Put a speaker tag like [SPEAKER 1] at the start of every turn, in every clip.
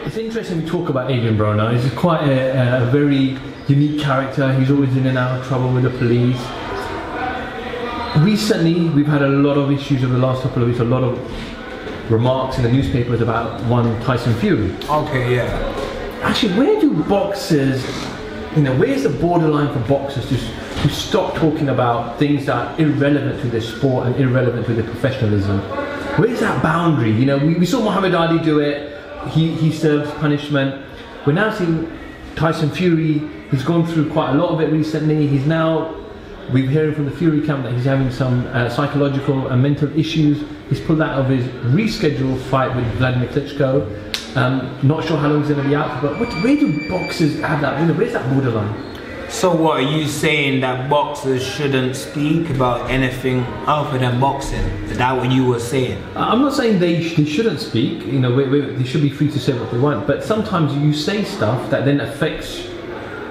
[SPEAKER 1] It's interesting we talk about Adrian Broner. He's quite a very unique character. He's always in and out of trouble with the police. Recently, we've had a lot of issues over the last couple of weeks, a lot of remarks in the newspapers about one Tyson Fury.
[SPEAKER 2] Okay, yeah.
[SPEAKER 1] Actually, where do boxers, where's the borderline for boxers to stop talking about things that are irrelevant to their sport and irrelevant to their professionalism? Where's that boundary? We saw Muhammad Ali do it. He serves punishment. We're now seeing Tyson Fury. He's gone through quite a lot of it recently. We're hearing from the Fury camp that he's having some psychological and mental issues. He's pulled out of his rescheduled fight with Vladimir Klitschko. Not sure how long he's going to be out for, but where do boxers have that? Where's that borderline?
[SPEAKER 2] So what, are you saying that boxers shouldn't speak about anything other than boxing? Is that what you were saying?
[SPEAKER 1] I'm not saying they shouldn't speak. They should be free to say what they want. But sometimes you say stuff that then affects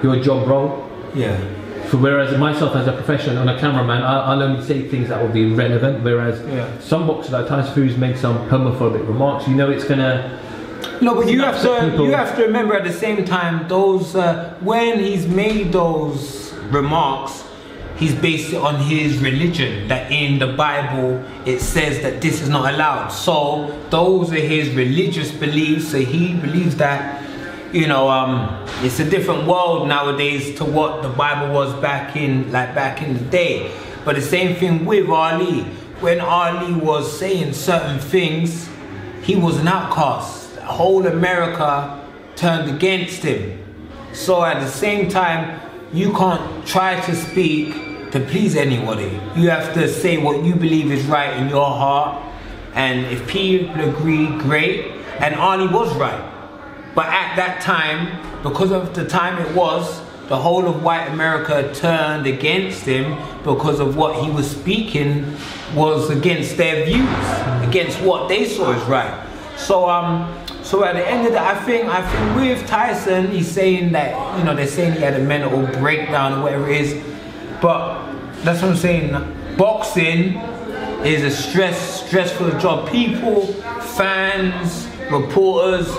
[SPEAKER 1] your job role.
[SPEAKER 2] Yeah.
[SPEAKER 1] Whereas myself as a professional and a cameraman, I'll only say things that will be relevant. Whereas some boxers like Tyson Fury's made some homophobic remarks. It's gonna.
[SPEAKER 2] No, but you have to remember at the same time those when he's made those remarks, he's based it on his religion. That in the Bible it says that this is not allowed. So those are his religious beliefs. So he believes that. It's a different world nowadays to what the Bible was back in the day. But the same thing with Ali. When Ali was saying certain things, he was an outcast. Whole America turned against him. So at the same time, you can't try to speak to please anybody. You have to say what you believe is right in your heart. And if people agree, great. And Ali was right. But at that time, because of the time it was, the whole of white America turned against him because of what he was speaking was against their views, against what they saw as right. So at the end of the, I think with Tyson, he's saying that, they're saying he had a mental breakdown or whatever it is. But that's what I'm saying. Boxing is a stressful job. People, fans, reporters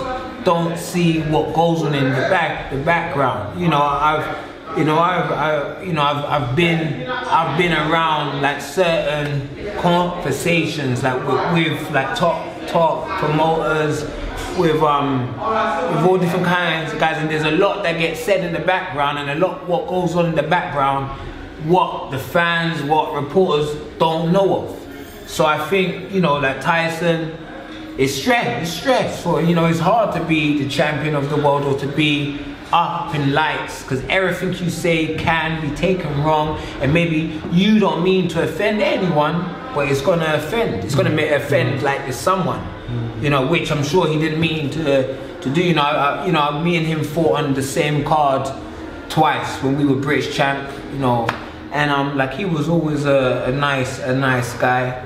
[SPEAKER 2] don't see what goes on in the background. I've been around like certain conversations like with like top promoters, with all different kinds of guys, and there's a lot that gets said in the background and a lot what goes on in the background what the fans, what reporters don't know of. So I think, like Tyson, it's stressful. It's hard to be the champion of the world or to be up in lights, because everything you say can be taken wrong, and maybe you don't mean to offend anyone, but it's gonna offend. It's gonna offend like someone, which I'm sure he didn't mean to do. Me and him fought on the same card twice when we were British champ. And he was always a nice guy.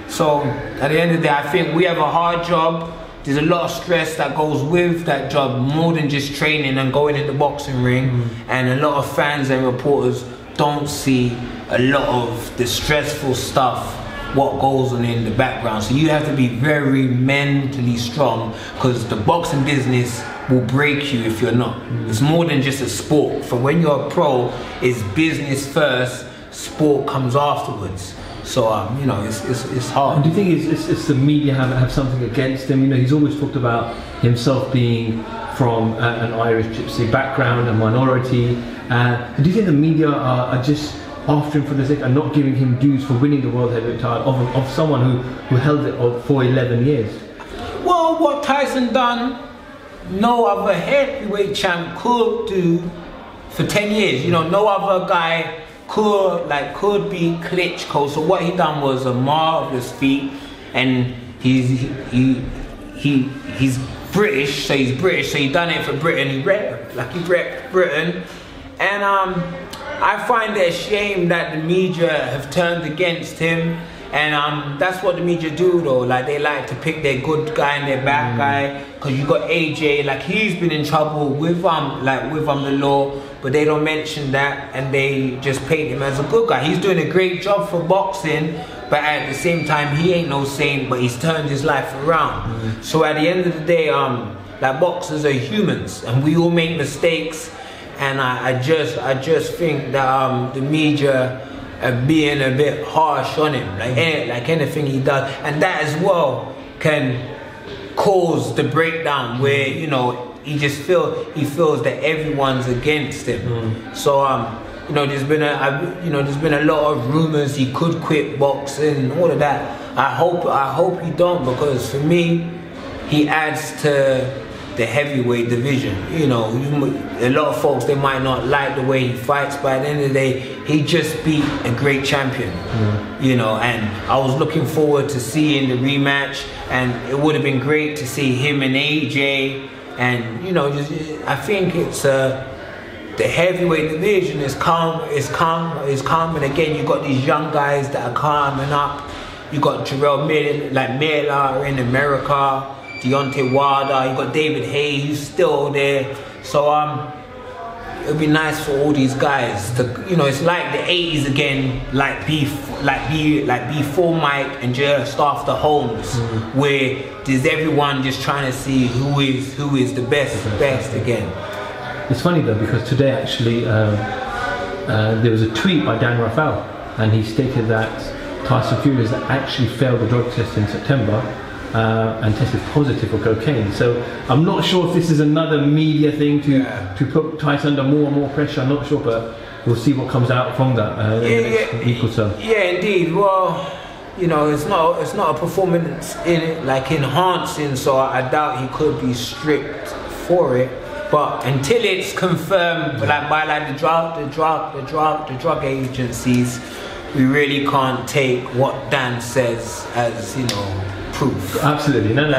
[SPEAKER 2] So at the end of the day, I think we have a hard job. There's a lot of stress that goes with that job, more than just training and going in the boxing ring. And a lot of fans and reporters don't see a lot of the stressful stuff, what goes on in the background. So you have to be very mentally strong, because the boxing business will break you if you're not. It's more than just a sport. For when you're a pro, it's business first, sport comes afterwards. So it's hard.
[SPEAKER 1] And do you think it's the media have something against him? He's always talked about himself being from an Irish gypsy background, a minority. Do you think the media are just after him for the sake and not giving him dues for winning the world heavyweight title of someone who held it for 11 years?
[SPEAKER 2] Well, what Tyson done, no other heavyweight champ could do for 10 years. No other guy could beat Klitschko. So what he done was a marvelous feat, and he's British, so he done it for Britain. He repped Britain, and I find it a shame that the media have turned against him. And that's what the media do though, they like to pick their good guy and their bad guy. Cause you got AJ, he's been in trouble with the law, but they don't mention that, and they just paint him as a good guy. He's doing a great job for boxing, but at the same time he ain't no saint, but he's turned his life around. So at the end of the day, like boxers are humans, and we all make mistakes. And I just think that the media are being a bit harsh on him, like anything he does, and that as well can cause the breakdown where, you know, he feels that everyone's against him. So you know, there's been a lot of rumors he could quit boxing, all of that. I hope he don't, because for me, he adds to the heavyweight division. You know, a lot of folks, they might not like the way he fights, but at the end of the day, he just beat a great champion. You know, and I was looking forward to seeing the rematch, and it would have been great to see him and AJ. And you know, I think it's the heavyweight division is calm, and again, you got these young guys that are calming up. You got Jarrell Miller in America, Deontay Wilder, you got David Hayes still there. So it'd be nice for all these guys to, you know, it's like the 80s again, like before Mike and just after Holmes, where there's everyone just trying to see who is the best again.
[SPEAKER 1] It's funny though, because today actually there was a tweet by Dan Rafael, and he stated that Tyson Fury has actually failed the drug test in September and tested positive for cocaine. So I'm not sure if this is another media thing to put Tyson under more and more pressure. I'm not sure, but we'll see what comes out from that in the next week or so.
[SPEAKER 2] Yeah, indeed. Well, you know, it's not a performance in it like enhancing, so I doubt he could be stripped for it. But until it's confirmed, like by like the drug agencies, we really can't take what Dan says as, you know, proof.
[SPEAKER 1] Absolutely, no.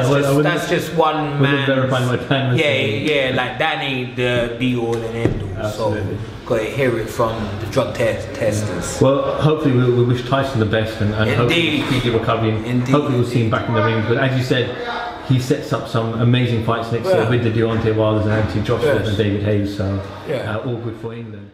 [SPEAKER 2] That's just one man.
[SPEAKER 1] Verifying what Dan was saying.
[SPEAKER 2] Yeah. Like that ain't the be all and end all.
[SPEAKER 1] Absolutely.
[SPEAKER 2] So gotta hear it from the drug testers.
[SPEAKER 1] Well, hopefully we wish Tyson the best, and hopefully speedy recovery. Hopefully we'll see him back in the ring. But as you said, he sets up some amazing fights next year with the Deontay Wilders and Anthony Joshua and David Hayes. So all good for England.